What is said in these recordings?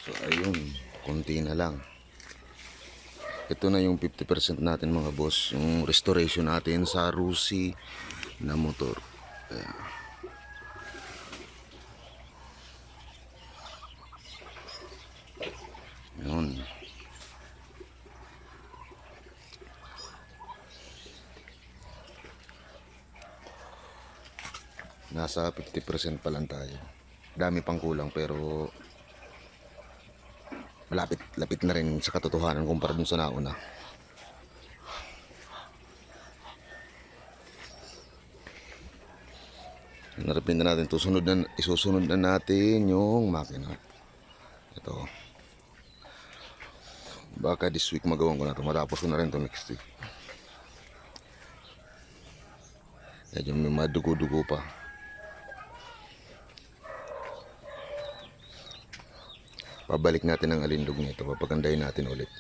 So ayun, konti na lang. Ito na yung 50% natin mga boss, yung restoration natin sa Rusi na motor. Ayan. Yun. Nasa 50% pa lang tayo. Dami pang kulang pero lapit na rin sa katotohanan kumpara dun sa nauna. Narapin na natin to. Isusunod na natin yung makina. Ito. Baka this week magawan ko na to. Matapos ko na rin to next week. Medyo may madugo-dugo pa. Pabalik natin ang alindog nito. Papagandahin natin ulit.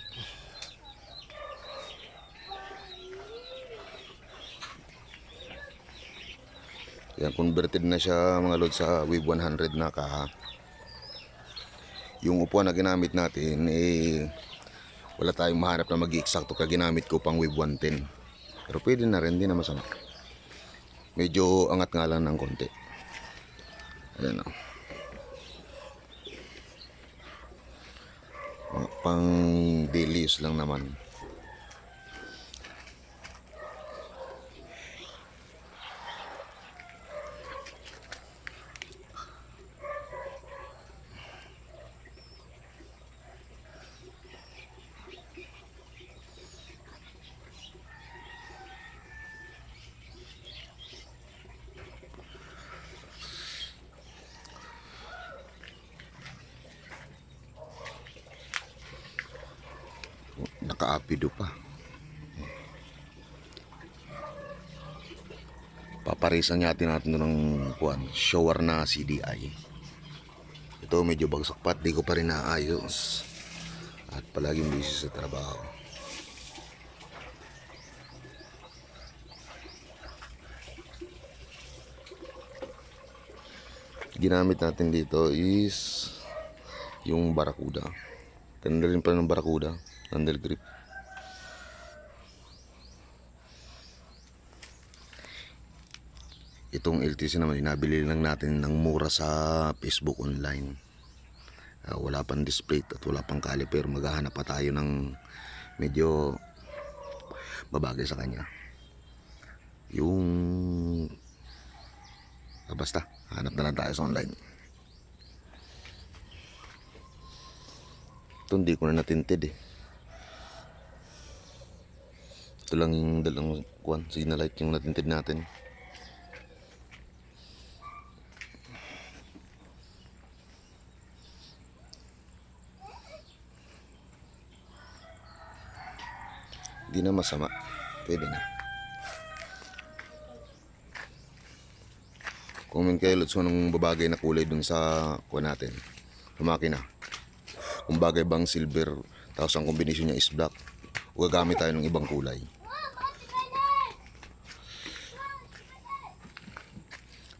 Yan, converted na siya mga load sa Wave 100 na kaha. Yung upuan na ginamit natin wala tayong mahanap na mag-i-eksakto ka ginamit ko pang Wave 110. Pero pwede na rin, hindi na masama. Medyo angat nga lang ng konti. Ayan o. Pang daily use lang naman. Naka-apido pa. Paparisan natin ng shower na CDI. Ito medyo bagsak pa, di ko pa rin naayos. At palaging busy sa trabaho. Ginamit natin dito is yung Barracuda. Ganda rin pa ng Barracuda, handle grip. Itong LTC naman inabili lang natin ng mura sa Facebook online. Wala pang display at wala pang caliper. Maghahanap pa tayo ng medyo babagay sa kanya. Yung basta hanap na lang tayo sa online. Ito hindi ko na natinted eh. Ito lang yung dalang signal light yung natinted natin. Hindi na masama. Pwede na. Comment kayo lots kung anong babagay na kulay dun sa kuha natin. Sa makina. Kung bagay bang silver tapos ang kombinasyon niya is black. O gagamit tayo ng ibang kulay.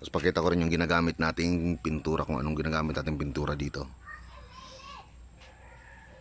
Tapos pakita ko rin yung ginagamit nating pintura, kung anong ginagamit nating pintura dito.